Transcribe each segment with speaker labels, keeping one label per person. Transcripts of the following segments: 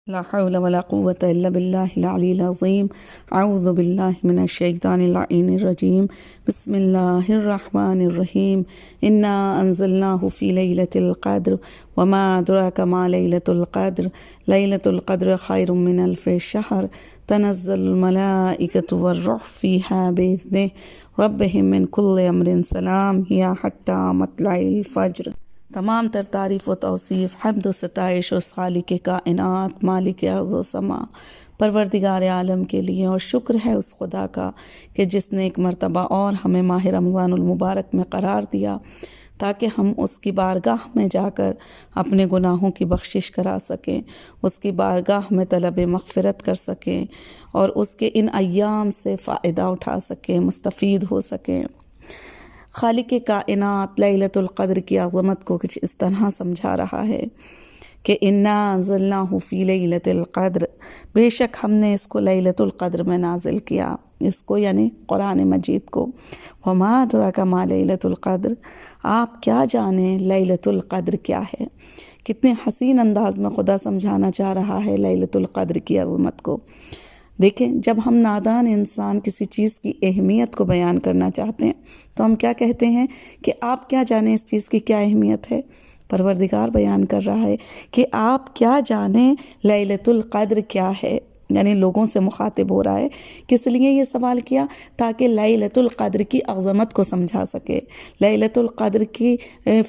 Speaker 1: لا حول ولا قوة إلا بالله العلي العظيم. أعوذ بالله من الشيطان اللعين الرجيم. بسم الله الرحمن الرحيم. إنا أنزلناه في ليلة القدر وما أدراك ما ليلة القدر. ليلة القدر خير من 1000 شهر. تنزل الملائكة والروح فيها بإذن ربهم من كل أمر سلام هي حتى مطلع الفجر۔ تمام تر تعریف و توصیف، حمد و ستائش اس خالق کائنات، مالک ارض و سما، پروردگار عالم کے لیے، اور شکر ہے اس خدا کا کہ جس نے ایک مرتبہ اور ہمیں ماہ رمضان المبارک میں قرار دیا تاکہ ہم اس کی بارگاہ میں جا کر اپنے گناہوں کی بخشش کرا سکیں، اس کی بارگاہ میں طلب مغفرت کر سکیں اور اس کے ان ایام سے فائدہ اٹھا سکیں، مستفید ہو سکیں۔ خالق کائنات لیلۃ القدر کی عظمت کو کچھ اس طرح سمجھا رہا ہے کہ انا انزلناہ فی لیلۃ القدر، بے شک ہم نے اس کو لیلۃ القدر میں نازل کیا، اس کو یعنی قرآن مجید کو۔ وما ادراک ما لیلۃ القدر، آپ کیا جانیں لیلۃ القدر کیا ہے۔ کتنے حسین انداز میں خدا سمجھانا چاہ رہا ہے لیلۃ القدر کی عظمت کو۔ دیکھیں، جب ہم نادان انسان کسی چیز کی اہمیت کو بیان کرنا چاہتے ہیں تو ہم کیا کہتے ہیں کہ آپ کیا جانیں اس چیز کی کیا اہمیت ہے۔ پروردگار بیان کر رہا ہے کہ آپ کیا جانیں لیلۃ القدر کیا ہے، یعنی لوگوں سے مخاطب ہو رہا ہے۔ کس لیے یہ سوال کیا؟ تاکہ لیلۃ القدر کی عظمت کو سمجھا سکے، لیلۃ القدر کی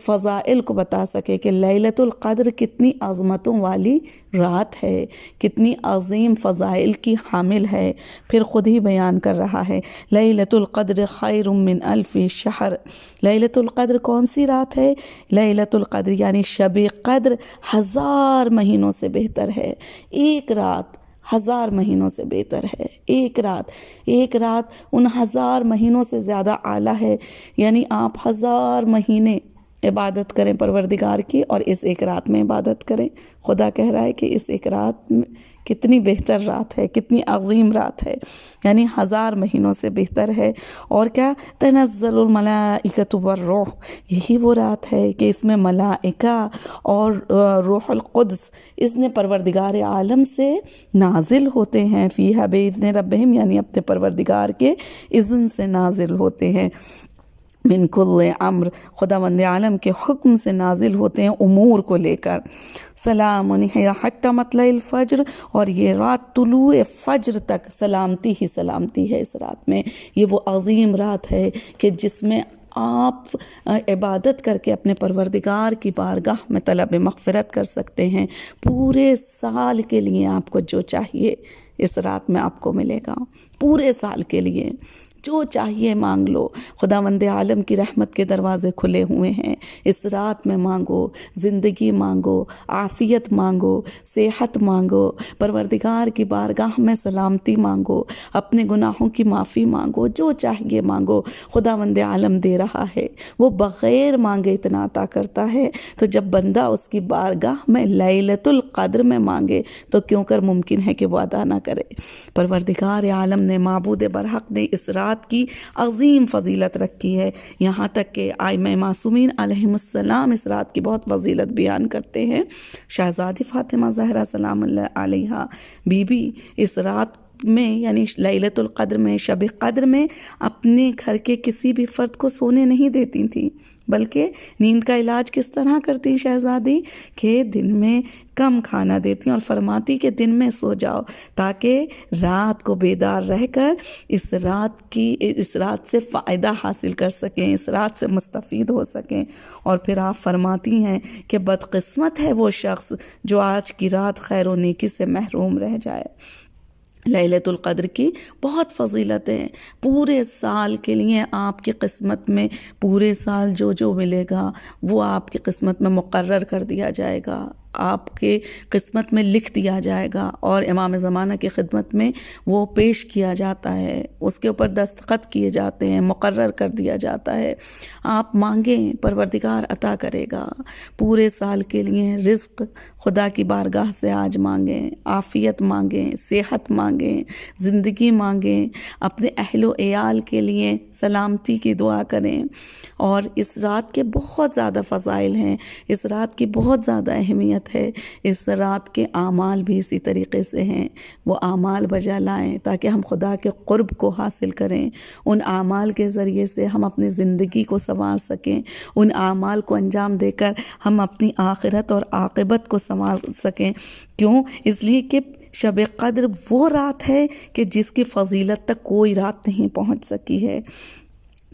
Speaker 1: فضائل کو بتا سکے کہ لیلۃ القدر کتنی عظمتوں والی رات ہے، کتنی عظیم فضائل کی حامل ہے۔ پھر خود ہی بیان کر رہا ہے لیلۃ القدر خیر من 1000 شہر۔ لیلۃ القدر کون سی رات ہے؟ لیلۃ القدر یعنی شب قدر 1000 مہینوں سے بہتر ہے۔ ایک رات 1000 مہینوں سے بہتر ہے۔ ایک رات ان 1000 مہینوں سے زیادہ اعلیٰ ہے، یعنی آپ 1000 مہینے عبادت کریں پروردگار کی اور اس ایک رات میں عبادت کریں۔ خدا کہہ رہا ہے کہ اس ایک رات میں کتنی بہتر رات ہے، کتنی عظیم رات ہے، یعنی 1000 مہینوں سے بہتر ہے۔ اور کیا؟ تنزل الملائکۃ والروح، یہی وہ رات ہے کہ اس میں ملائکہ اور روح القدس اس نے پروردگار عالم سے نازل ہوتے ہیں، فیہا بإذن ربہم، یعنی اپنے پروردگار کے اذن سے نازل ہوتے ہیں۔ من کل امر، خداوند عالم کے حکم سے نازل ہوتے ہیں امور کو لے کر۔ سلام حتی مطلع الفجر، اور یہ رات طلوع فجر تک سلامتی ہی سلامتی ہے۔ اس رات میں یہ وہ عظیم رات ہے کہ جس میں آپ عبادت کر کے اپنے پروردگار کی بارگاہ میں طلب مغفرت کر سکتے ہیں۔ پورے سال کے لیے آپ کو جو چاہیے اس رات میں آپ کو ملے گا، پورے سال کے لیے جو چاہیے مانگ لو۔ خداوند عالم کی رحمت کے دروازے کھلے ہوئے ہیں، اس رات میں مانگو، زندگی مانگو، عافیت مانگو، صحت مانگو، پروردگار کی بارگاہ میں سلامتی مانگو، اپنے گناہوں کی معافی مانگو، جو چاہیے مانگو، خداوند عالم دے رہا ہے۔ وہ بغیر مانگے اتنا عطا کرتا ہے۔ تو جب بندہ اس کی بارگاہ میں لیلۃ القدر میں مانگے تو کیوں کر ممکن ہے کہ وہ ادا نہ کرے۔ پروردگار عالم نے، معبود برحق نے اس رات کی عظیم فضیلت رکھی ہے، یہاں تک کہ ائمہ معصومین علیہم السلام اس رات کی بہت فضیلت بیان کرتے ہیں۔ شہزادی فاطمہ زہرا سلام اللہ علیہا بی بی اس رات میں یعنی لیلۃ القدر میں، شب قدر میں اپنے گھر کے کسی بھی فرد کو سونے نہیں دیتی تھیں، بلکہ نیند کا علاج کس طرح کرتی شہزادی کہ دن میں کم کھانا دیتی اور فرماتی کہ دن میں سو جاؤ تاکہ رات کو بیدار رہ کر اس رات سے فائدہ حاصل کر سکیں، اس رات سے مستفید ہو سکیں۔ اور پھر آپ فرماتی ہیں کہ بدقسمت ہے وہ شخص جو آج کی رات خیر و نیکی سے محروم رہ جائے۔ لیلۃ القدر کی بہت فضیلت ہے، پورے سال کے لیے آپ کی قسمت میں پورے سال جو ملے گا وہ آپ کی قسمت میں مقرر کر دیا جائے گا، آپ کے قسمت میں لکھ دیا جائے گا، اور امام زمانہ کی خدمت میں وہ پیش کیا جاتا ہے، اس کے اوپر دستخط کیے جاتے ہیں، مقرر کر دیا جاتا ہے۔ آپ مانگیں، پروردگار عطا کرے گا۔ پورے سال کے لیے رزق خدا کی بارگاہ سے آج مانگیں، عافیت مانگیں، صحت مانگیں، زندگی مانگیں، اپنے اہل و عیال کے لیے سلامتی کی دعا کریں۔ اور اس رات کے بہت زیادہ فضائل ہیں، اس رات کی بہت زیادہ اہمیت ہے۔ اس رات کے اعمال بھی اسی طریقے سے ہیں، وہ اعمال بجا لائیں تاکہ ہم خدا کے قرب کو حاصل کریں۔ ان اعمال کے ذریعے سے ہم اپنی زندگی کو سنوار سکیں، ان اعمال کو انجام دے کر ہم اپنی آخرت اور عاقبت کو سنوار سکیں۔ کیوں؟ اس لیے کہ شب قدر وہ رات ہے کہ جس کی فضیلت تک کوئی رات نہیں پہنچ سکی ہے۔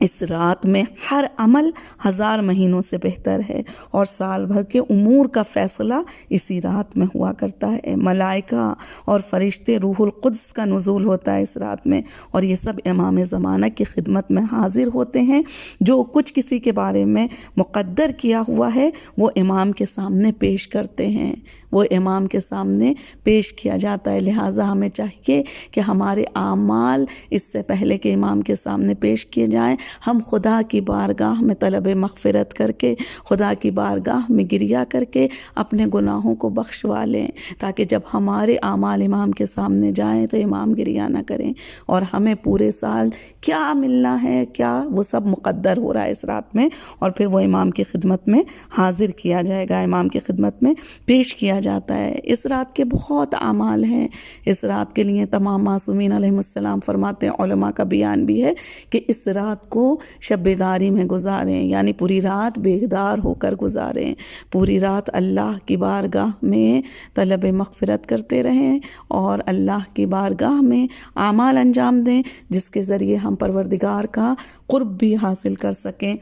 Speaker 1: اس رات میں ہر عمل 1000 مہینوں سے بہتر ہے، اور سال بھر کے امور کا فیصلہ اسی رات میں ہوا کرتا ہے۔ ملائکہ اور فرشتے، روح القدس کا نزول ہوتا ہے اس رات میں، اور یہ سب امام زمانہ کی خدمت میں حاضر ہوتے ہیں۔ جو کچھ کسی کے بارے میں مقدر کیا ہوا ہے وہ امام کے سامنے پیش کرتے ہیں، وہ امام کے سامنے پیش کیا جاتا ہے۔ لہٰذا ہمیں چاہیے کہ ہمارے اعمال اس سے پہلے کہ امام کے سامنے پیش کیے جائیں، ہم خدا کی بارگاہ میں طلب مغفرت کر کے، خدا کی بارگاہ میں گریہ کر کے اپنے گناہوں کو بخشوا لیں، تاکہ جب ہمارے اعمال امام کے سامنے جائیں تو امام گریہ نہ کریں، اور ہمیں پورے سال کیا ملنا ہے، کیا وہ سب مقدر ہو رہا ہے اس رات میں، اور پھر وہ امام کی خدمت میں حاضر کیا جائے گا، امام کی خدمت میں پیش کیا جاتا ہے۔ اس رات کے بہت اعمال ہیں۔ اس رات کے لیے تمام معصومین علیہ السلام فرماتے ہیں، علماء کا بیان بھی ہے کہ اس رات کو شب بیداری میں گزاریں، یعنی پوری رات بیدار ہو کر گزاریں، پوری رات اللہ کی بارگاہ میں طلب مغفرت کرتے رہیں اور اللہ کی بارگاہ میں اعمال انجام دیں جس کے ذریعے ہم پروردگار کا قرب بھی حاصل کر سکیں۔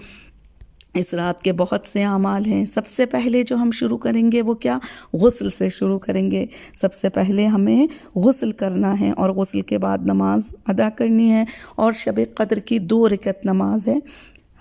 Speaker 1: اس رات کے بہت سے اعمال ہیں۔ سب سے پہلے جو ہم شروع کریں گے وہ کیا؟ غسل سے شروع کریں گے۔ سب سے پہلے ہمیں غسل کرنا ہے، اور غسل کے بعد نماز ادا کرنی ہے، اور شب قدر کی 2 رکعت نماز ہے۔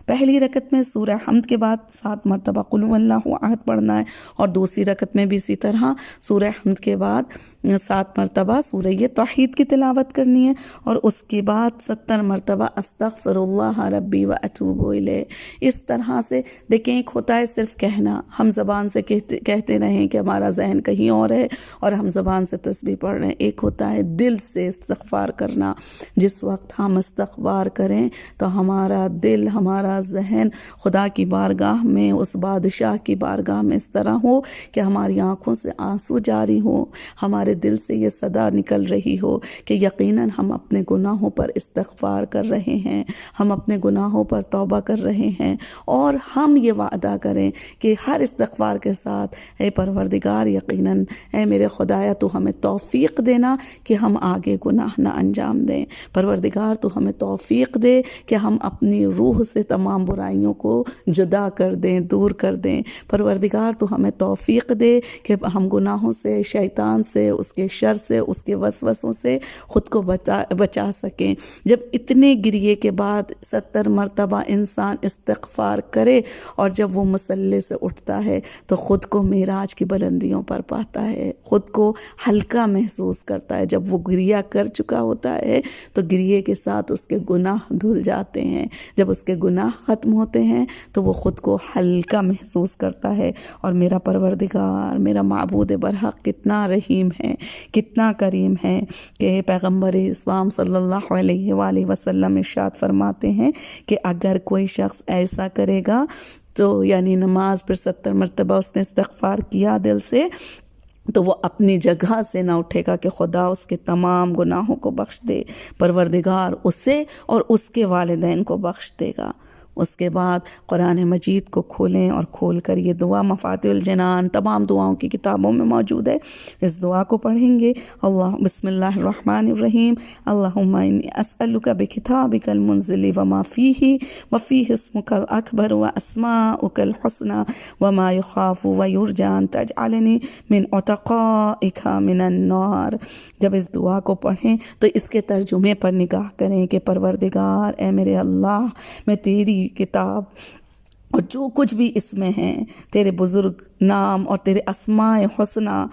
Speaker 1: پہلی رکعت میں سورہ حمد کے بعد 7 مرتبہ قل هو اللہ احد پڑھنا ہے، اور دوسری رکعت میں بھی اسی طرح سورہ حمد کے بعد 7 مرتبہ سورہ توحید کی تلاوت کرنی ہے، اور اس کے بعد 70 مرتبہ استغفر اللہ ربی و اتوب الیہ۔ اس طرح سے دیکھیں، ایک ہوتا ہے صرف کہنا، ہم زبان سے کہتے رہیں کہ ہمارا ذہن کہیں اور ہے اور ہم زبان سے تسبیح پڑھ رہے ہیں۔ ایک ہوتا ہے دل سے استغفار کرنا۔ جس وقت ہم استغفار کریں تو ہمارا دل، ہمارا ذہن خدا کی بارگاہ میں، اس بادشاہ کی بارگاہ میں اس طرح ہو کہ ہماری آنکھوں سے آنسو جاری ہو، ہمارے دل سے یہ صدا نکل رہی ہو کہ یقیناً ہم اپنے گناہوں پر استغفار کر رہے ہیں، ہم اپنے گناہوں پر توبہ کر رہے ہیں، اور ہم یہ وعدہ کریں کہ ہر استغفار کے ساتھ، اے پروردگار، یقیناً اے میرے خدایا تو ہمیں توفیق دینا کہ ہم آگے گناہ نہ انجام دیں، پروردگار تو ہمیں توفیق دے کہ ہم اپنی روح سے تمام برائیوں کو جدا کر دیں، دور کر دیں، پروردگار تو ہمیں توفیق دے کہ ہم گناہوں سے، شیطان سے، اس کے شر سے، اس کے وسوسوں سے خود کو بچا سکیں۔ جب اتنے گریے کے بعد 70 مرتبہ انسان استغفار کرے اور جب وہ مصلی سے اٹھتا ہے تو خود کو معراج کی بلندیوں پر پاتا ہے، خود کو ہلکا محسوس کرتا ہے۔ جب وہ گریہ کر چکا ہوتا ہے تو گریے کے ساتھ اس کے گناہ دھل جاتے ہیں، جب اس کے گناہ ختم ہوتے ہیں تو وہ خود کو ہلکا محسوس کرتا ہے۔ اور میرا پروردگار، میرا معبود برحق کتنا رحیم ہے، کتنا کریم ہے کہ پیغمبر اسلام صلی اللہ علیہ وآلہ وسلم ارشاد فرماتے ہیں کہ اگر کوئی شخص ایسا کرے گا تو یعنی نماز پر 70 مرتبہ اس نے استغفار کیا دل سے، تو وہ اپنی جگہ سے نہ اٹھے گا کہ خدا اس کے تمام گناہوں کو بخش دے، پروردگار اسے اور اس کے والدین کو بخش دے گا۔ اس کے بعد قرآن مجید کو کھولیں اور کھول کر یہ دعا مفاتیح الجنان تمام دعاؤں کی کتابوں میں موجود ہے، اس دعا کو پڑھیں گے۔ اللہ بسم اللہ الرحمن الرحیم، اللہم انی اسألک بکتابک المنزل وما فیہ وفیہ اسمک الاکبر واسماؤک الحسنى وما یخاف ویرجى ان تجعلنی من عتقائک من النار۔ جب اس دعا کو پڑھیں تو اس کے ترجمے پر نگاہ کریں کہ پروردگار اے میرے اللہ، میں تیری کتاب اور جو کچھ بھی اس میں ہیں تیرے بزرگ نام اور تیرے اسماء حسنہ،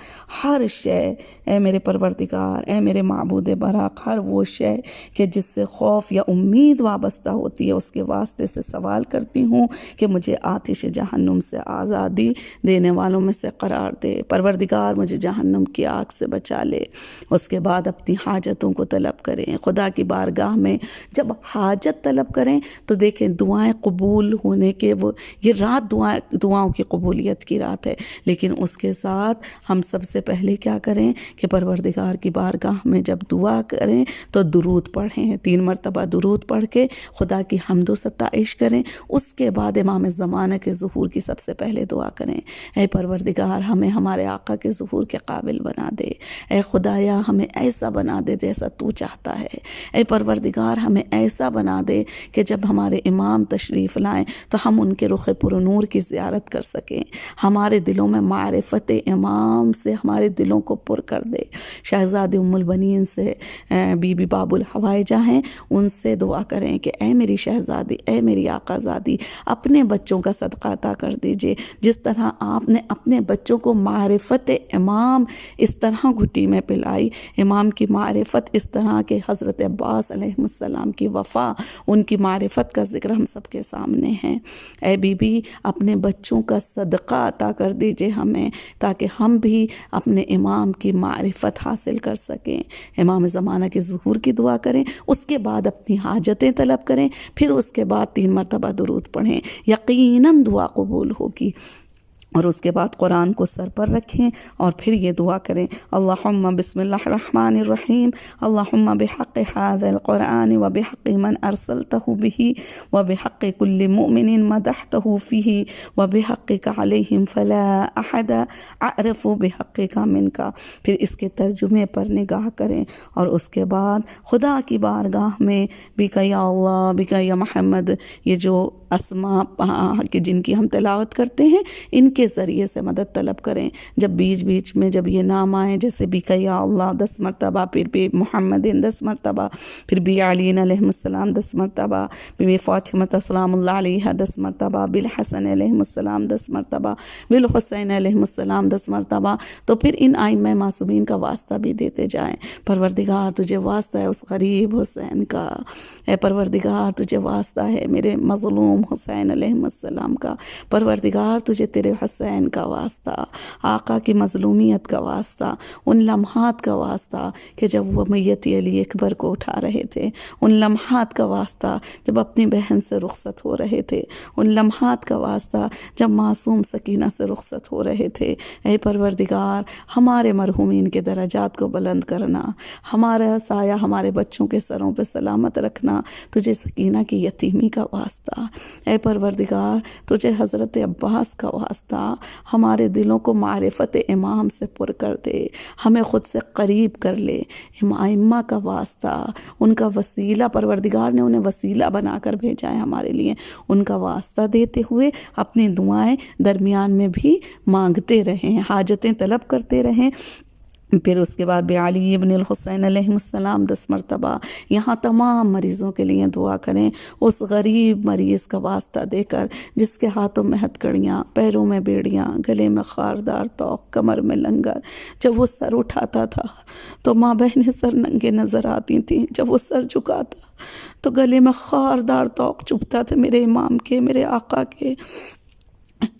Speaker 1: ہر شے اے میرے پروردگار، اے میرے معبود برحق، ہر وہ شے کہ جس سے خوف یا امید وابستہ ہوتی ہے اس کے واسطے سے سوال کرتی ہوں کہ مجھے آتش جہنم سے آزادی دینے والوں میں سے قرار دے۔ پروردگار مجھے جہنم کی آگ سے بچا لے۔ اس کے بعد اپنی حاجتوں کو طلب کریں خدا کی بارگاہ میں۔ جب حاجت طلب کریں تو دیکھیں دعائیں قبول ہونے کے یہ رات دعاؤں کی قبولیت کی رات ہے، لیکن اس کے ساتھ ہم سب سے پہلے کیا کریں کہ پروردگار کی بارگاہ میں جب دعا کریں تو درود پڑھیں، 3 مرتبہ درود پڑھ کے خدا کی حمد و ستائش کریں۔ اس کے بعد امام زمانہ کے ظہور کی سب سے پہلے دعا کریں، اے پروردگار ہمیں ہمارے آقا کے ظہور کے قابل بنا دے، اے خدایا ہمیں ایسا بنا دے جیسا تو چاہتا ہے، اے پروردگار ہمیں ایسا بنا دے کہ جب ہمارے امام تشریف لائیں تو ہم ان کے رخ پر نور کی زیارت کر سکیں، ہمارے دلوں میں معرفت امام سے ہمارے دلوں کو پر کر دے۔ شہزادی ام البنین سے بی بی باب الحوائجہ ہیں، ان سے دعا کریں کہ اے میری شہزادی، اے میری آقا زادی، اپنے بچوں کا صدقہ عطا کر دیجئے، جس طرح آپ نے اپنے بچوں کو معرفت امام اس طرح گھٹی میں پلائی، امام کی معرفت اس طرح کہ حضرت عباس علیہ السلام کی وفا، ان کی معرفت کا ذکر ہم سب کے سامنے ہے۔ اے بی بی اپنے بچوں کا صدقہ عطا کر دیجئے ہمیں، تاکہ ہم بھی اپنے امام کی معرفت حاصل کر سکیں۔ امام زمانہ کے ظہور کی دعا کریں، اس کے بعد اپنی حاجتیں طلب کریں، پھر اس کے بعد 3 مرتبہ درود پڑھیں، یقیناً دعا قبول ہوگی۔ اور اس کے بعد قرآن کو سر پر رکھیں اور پھر یہ دعا کریں، اللہم بسم اللہ الرحمن الرحیم، اللہم بحق هذا القرآن وبحق من ارسلته به وبحق كل مؤمن مدحته فيه وبحقك عليهم فلا احد اعرف بحقك منك۔ پھر اس کے ترجمے پر نگاہ کریں اور اس کے بعد خدا کی بارگاہ میں بک یا اللہ، بک یا محمد، یہ جو اسماء کہ جن کی ہم تلاوت کرتے ہیں ان کے ذریعے سے مدد طلب کریں۔ جب بیچ بیچ میں جب یہ نام آئے، جیسے بک یا اللہ 10 مرتبہ، پھر بی محمد 10 مرتبہ، پھر بی علی علیہ السلام 10 مرتبہ، بی فاطمہ سلام اللہ علیہ 10 مرتبہ، بالحسن علیہ السلام 10 مرتبہ، بالحسین علیہ السلام 10 مرتبہ، تو پھر ان ائمہ معصومین کا واسطہ بھی دیتے جائیں۔ پروردگار تجھے واسطہ ہے اس غریب حسین کا، اے پروردگار تجھے واسطہ ہے میرے مظلوم حسین علیہ السلام کا، پروردگار تجھے تیرے حسین کا واسطہ، آقا کی مظلومیت کا واسطہ، ان لمحات کا واسطہ کہ جب وہ میت علی اکبر کو اٹھا رہے تھے، ان لمحات کا واسطہ جب اپنی بہن سے رخصت ہو رہے تھے، ان لمحات کا واسطہ جب معصوم سکینہ سے رخصت ہو رہے تھے۔ اے پروردگار ہمارے مرحومین کے درجات کو بلند کرنا، ہمارا سایہ ہمارے بچوں کے سروں پہ سلامت رکھنا، تجھے سکینہ کی یتیمی کا واسطہ، اے پروردگار تجھے حضرت عباس کا واسطہ، ہمارے دلوں کو معرفت امام سے پر کر دے، ہمیں خود سے قریب کر لے، ائمہ کا واسطہ، ان کا وسیلہ، پروردگار نے انہیں وسیلہ بنا کر بھیجا ہے ہمارے لیے، ان کا واسطہ دیتے ہوئے اپنی دعائیں درمیان میں بھی مانگتے رہیں، حاجتیں طلب کرتے رہیں۔ پھر اس کے بعد علی ابن الحسین علیہ السلام 10 مرتبہ، یہاں تمام مریضوں کے لیے دعا کریں، اس غریب مریض کا واسطہ دے کر جس کے ہاتھوں میں ہتھکڑیاں، پیروں میں بیڑیاں، گلے میں خاردار توق، کمر میں لنگر، جب وہ سر اٹھاتا تھا تو ماں بہنیں سر ننگے نظر آتی تھیں، جب وہ سر جھکاتا تو گلے میں خاردار توق چبھتا تھا میرے امام کے، میرے آقا کے۔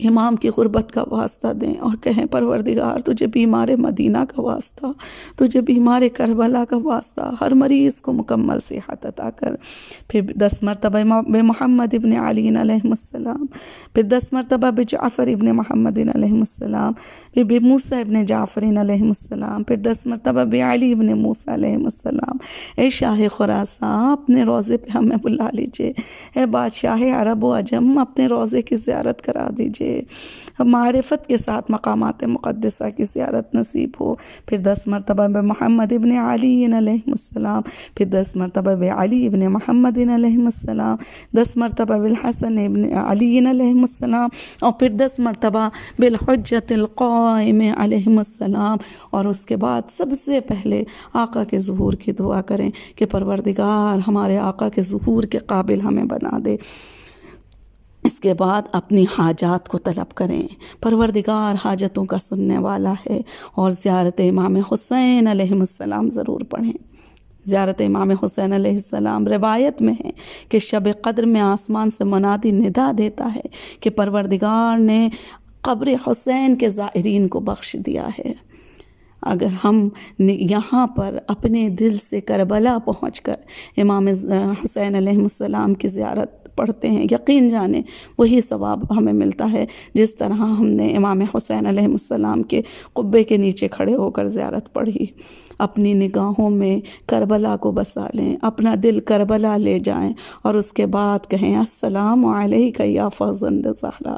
Speaker 1: امام کی غربت کا واسطہ دیں اور کہیں پروردگار تجھے بیمار مدینہ کا واسطہ، تجھے بیمار کربلا کا واسطہ، ہر مریض کو مکمل صحت عطا کر۔ پھر 10 مرتبہ بے محمد ابن علی علیہ السلام، پھر 10 مرتبہ بے جعفر ابن محمد علیہ السلام، پھر بے موسیٰ ابن جعفر علیہ السلام، پھر 10 مرتبہ بے علی ابن موسیٰ علیہ السلام۔ اے شاہ خراسان اپنے روضے پہ ہمیں بلا لیجئے، اے بادشاہ عرب و عجم اپنے روضے کی زیارت کرا دیجئے، معرفت کے ساتھ مقامات مقدسہ کی زیارت نصیب ہو۔ پھر 10 مرتبہ بے محمد ابن علی علیہ السلام، پھر 10 مرتبہ بے علی ابن محمد علیہ السلام، 10 مرتبہ بالحسن ابن علی علیہ السلام، اور پھر 10 مرتبہ بالحجت القائم علیہ السلام۔ اور اس کے بعد سب سے پہلے آقا کے ظہور کی دعا کریں کہ پروردگار ہمارے آقا کے ظہور کے قابل ہمیں بنا دے۔ اس کے بعد اپنی حاجات کو طلب کریں، پروردگار حاجتوں کا سننے والا ہے۔ اور زیارت امام حسین علیہ السلام ضرور پڑھیں۔ زیارت امام حسین علیہ السلام روایت میں ہے کہ شب قدر میں آسمان سے منادی ندا دیتا ہے کہ پروردگار نے قبر حسین کے زائرین کو بخش دیا ہے۔ اگر ہم یہاں پر اپنے دل سے کربلا پہنچ کر امام حسین علیہ السلام کی زیارت پڑھتے ہیں، یقین جانیں وہی ثواب ہمیں ملتا ہے جس طرح ہم نے امام حسین علیہ السلام کے قبے کے نیچے کھڑے ہو کر زیارت پڑھی۔ اپنی نگاہوں میں کربلا کو بسا لیں، اپنا دل کربلا لے جائیں اور اس کے بعد کہیں السلام علیک یا فرزند زہرا،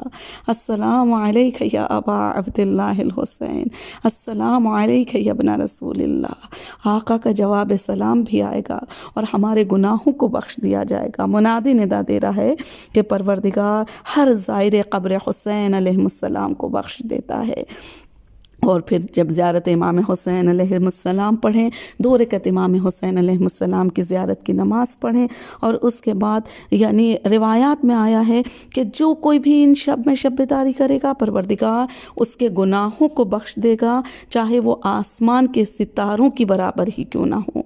Speaker 1: السلام علیک یا ابا عبداللہ الحسین، السلام علیک یا ابن رسول اللہ۔ آقا کا جواب سلام بھی آئے گا اور ہمارے گناہوں کو بخش دیا جائے گا۔ منادی ندا دے رہا ہے کہ پروردگار ہر زائر قبر حسین علیہ السلام کو بخش دیتا ہے۔ اور پھر جب زیارت امام حسین علیہ السلام پڑھیں، 2 رکعت امام حسین علیہ السلام کی زیارت کی نماز پڑھیں، اور اس کے بعد یعنی روایات میں آیا ہے کہ جو کوئی بھی ان شب میں شب بیداری کرے گا پروردگار اس کے گناہوں کو بخش دے گا، چاہے وہ آسمان کے ستاروں کی برابر ہی کیوں نہ ہوں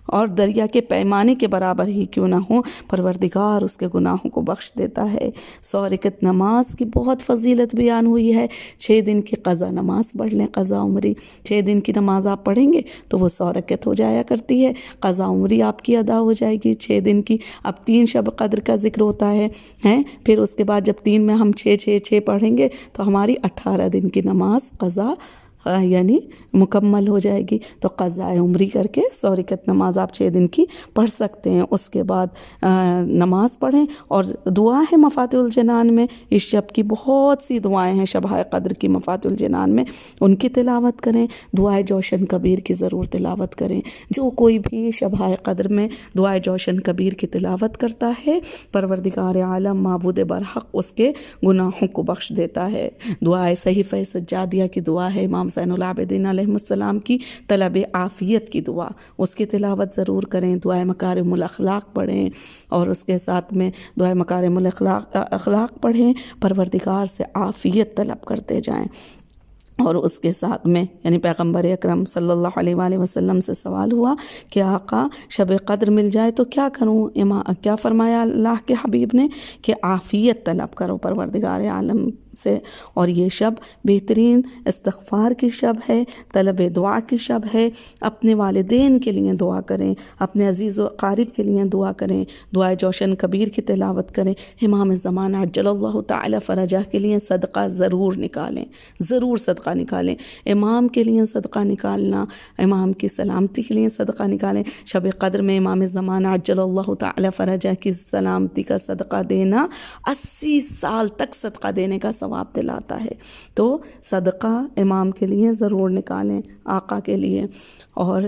Speaker 1: اور دریا کے پیمانے کے برابر ہی کیوں نہ ہوں، پروردگار اس کے گناہوں کو بخش دیتا ہے۔ 100 رکعت نماز کی بہت فضیلت بیان ہوئی ہے۔ 6 دن کی قضا نماز پڑھ لیں، قضا عمری 6 دن کی نماز آپ پڑھیں گے تو وہ 100 رکعت ہو جایا کرتی ہے، قضا عمری آپ کی ادا ہو جائے گی 6 دن کی۔ اب 3 شب قدر کا ذکر ہوتا ہے، پھر اس کے بعد جب 3 میں ہم 6 پڑھیں گے تو ہماری 18 دن کی نماز قضا یعنی مکمل ہو جائے گی۔ تو قضاء عمری کر کے 100 رکعت نماز آپ 6 دن کی پڑھ سکتے ہیں۔ اس کے بعد نماز پڑھیں، اور دعا ہے مفاتیح الجنان میں، اس شب کی بہت سی دعائیں ہیں شبہ قدر کی مفاتیح الجنان میں، ان کی تلاوت کریں۔ دعائے جوشن کبیر کی ضرور تلاوت کریں۔ جو کوئی بھی شبہ قدر میں دعائے جوشن کبیر کی تلاوت کرتا ہے پروردگار عالم معبود برحق اس کے گناہوں کو بخش دیتا ہے۔ دعائے صحیفہ سجادیہ کی دعا ہے، امام زین العابدین علیہ السلام کی طلب عافیت کی دعا، اس کی تلاوت ضرور کریں۔ دعائے مکارم الاخلاق پڑھیں، اور اس کے ساتھ میں دعائے مکارم الاخلاق پڑھیں، پروردگار سے عافیت طلب کرتے جائیں۔ اور اس کے ساتھ میں یعنی پیغمبر اکرم صلی اللہ علیہ وآلہ وسلم سے سوال ہوا کہ آقا شب قدر مل جائے تو کیا کروں؟ کیا فرمایا اللہ کے حبیب نے کہ عافیت طلب کرو پروردگار عالم سے، اور یہ شب بہترین استغفار کی شب ہے، طلب دعا کی شب ہے۔ اپنے والدین کے لیے دعا کریں، اپنے عزیز و قارب کے لیے دعا کریں، دعائے جوشن کبیر کی تلاوت کریں۔ امام زمانہ عجل اللہ تعالی فرجہ کے لیے صدقہ ضرور نکالیں، ضرور صدقہ نکالیں۔ امام کے لیے صدقہ نکالنا، امام کی سلامتی کے لیے صدقہ نکالیں۔ شب قدر میں امام زمانہ عجل اللہ تعالی فرجہ کی سلامتی کا صدقہ دینا 80 سال تک صدقہ دینے کا ثواب دلاتا ہے۔ تو صدقہ امام کے لیے ضرور نکالیں، آقا کے لیے۔ اور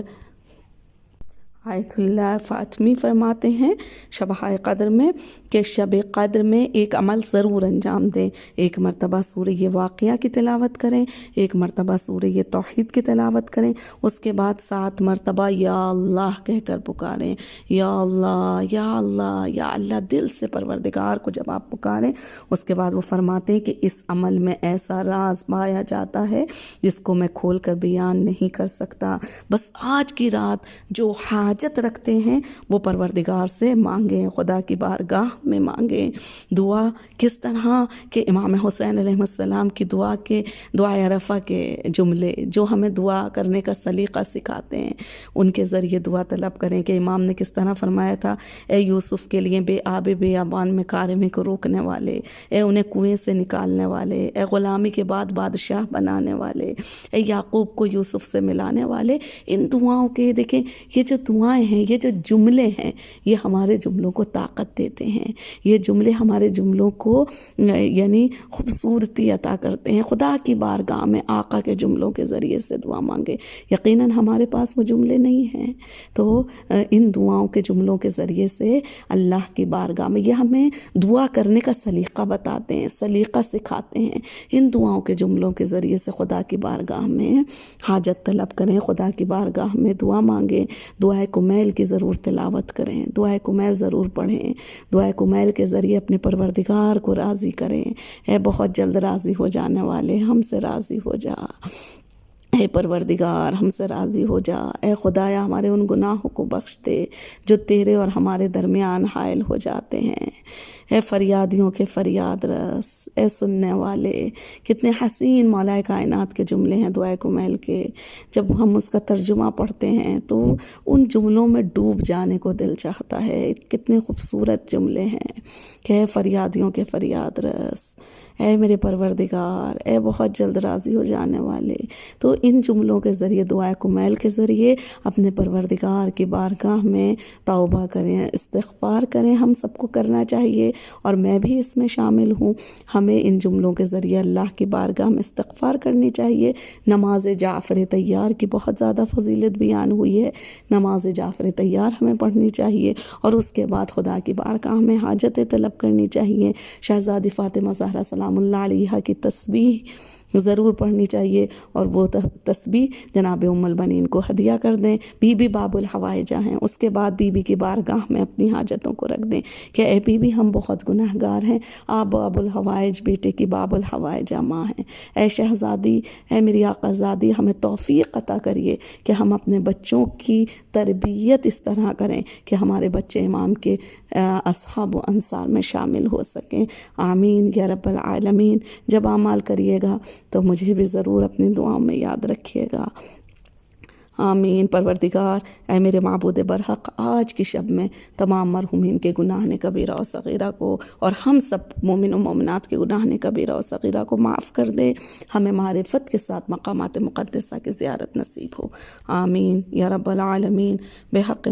Speaker 1: آیت اللہ فاطمی فرماتے ہیں شبہ قدر میں کہ شب قدر میں ایک عمل ضرور انجام دیں، ایک مرتبہ سورہ واقعہ کی تلاوت کریں، ایک مرتبہ سورہ توحید کی تلاوت کریں، اس کے بعد 7 مرتبہ یا اللہ کہہ کر پکاریں، یا اللہ یا اللہ یا اللہ، دل سے پروردگار کو جب آپ پکاریں۔ اس کے بعد وہ فرماتے ہیں کہ اس عمل میں ایسا راز پایا جاتا ہے جس کو میں کھول کر بیان نہیں کر سکتا، بس آج کی رات جو حاجت رکھتے ہیں وہ پروردگار سے مانگیں، خدا کی بارگاہ میں مانگیں۔ دعا کس طرح کہ امام حسین علیہ السلام کی دعائے عرفہ کے جملے جو ہمیں دعا کرنے کا سلیقہ سکھاتے ہیں، ان کے ذریعے دعا طلب کریں کہ امام نے کس طرح فرمایا تھا، اے یوسف کے لیے بے آب بیابان میں کارمی کو روکنے والے، اے انہیں کنویں سے نکالنے والے، اے غلامی کے بعد بادشاہ بنانے والے، اے یعقوب کو یوسف سے ملانے والے۔ ان دعاؤں کے دیکھیں، یہ جو دعائیں ہیں، یہ جو جملے ہیں، یہ ہمارے جملوں کو طاقت دیتے ہیں، یہ جملے ہمارے جملوں کو یعنی خوبصورتی عطا کرتے ہیں۔ خدا کی بارگاہ میں آقا کے جملوں کے ذریعے سے دعا مانگے۔ یقیناً ہمارے پاس وہ جملے نہیں ہیں، تو ان دعاؤں کے جملوں کے ذریعے سے اللہ کی بارگاہ میں یہ ہمیں دعا کرنے کا سلیقہ بتاتے ہیں، سلیقہ سکھاتے ہیں۔ ان دعاؤں کے جملوں کے ذریعے سے خدا کی بارگاہ میں حاجت طلب کریں، خدا کی بارگاہ میں دعا مانگیں۔ دعائے کمیل کی ضرور تلاوت کریں، دعائے کمیل ضرور پڑھیں، دعائے کمیل کے ذریعے اپنے پروردگار کو راضی کریں۔ اے بہت جلد راضی ہو جانے والے، ہم سے راضی ہو جا، اے پروردگار ہم سے راضی ہو جا، اے خدایا ہمارے ان گناہوں کو بخش دے جو تیرے اور ہمارے درمیان حائل ہو جاتے ہیں۔ اے فریادیوں کے فریاد رس، اے سننے والے، کتنے حسین مولا کائنات کے جملے ہیں دعائے کمیل کے۔ جب ہم اس کا ترجمہ پڑھتے ہیں تو ان جملوں میں ڈوب جانے کو دل چاہتا ہے، کتنے خوبصورت جملے ہیں کہ اے فریادیوں کے فریاد رس، اے میرے پروردگار، اے بہت جلد راضی ہو جانے والے۔ تو ان جملوں کے ذریعے دعائے کمیل کے ذریعے اپنے پروردگار کی بارگاہ میں توبہ کریں، استغفار کریں، ہم سب کو کرنا چاہیے اور میں بھی اس میں شامل ہوں۔ ہمیں ان جملوں کے ذریعے اللہ کی بارگاہ میں استغفار کرنی چاہیے۔ نماز جعفر طیار کی بہت زیادہ فضیلت بیان ہوئی ہے، نماز جعفر طیار ہمیں پڑھنی چاہیے اور اس کے بعد خدا کی بارگاہ میں حاجتیں طلب کرنی چاہیے۔ شہزادی فاطمہ زہرا سلام اللہ علیہا کی تسبیح ضرور پڑھنی چاہیے اور وہ تسبیح جناب ام البنین کو ہدیہ کر دیں۔ بی بی باب الحوائج ہیں، اس کے بعد بی بی کی بارگاہ میں اپنی حاجتوں کو رکھ دیں کہ اے بی بی ہم بہت گناہ گار ہیں، آپ باب الحوائج بیٹے کی باب الحوائج ماں ہیں۔ اے شہزادی، اے میری آقا زادی، ہمیں توفیق عطا کریے کہ ہم اپنے بچوں کی تربیت اس طرح کریں کہ ہمارے بچے امام کے اصحاب و انصار میں شامل ہو سکیں۔ آمین یا رب العالمین۔ جب اعمال کریے گا تو مجھے بھی ضرور اپنی دعاؤں میں یاد رکھیے گا۔ آمین۔ پروردگار اے میرے معبود برحق، آج کی شب میں تمام مرحومین کے گناہ کبیرہ و صغیرہ کو اور ہم سب مومن و مومنات کے گناہ کبیرہ و صغیرہ کو معاف کر دے، ہمیں معرفت کے ساتھ مقامات مقدسہ کی زیارت نصیب ہو۔ آمین یا رب العالمین۔ بحق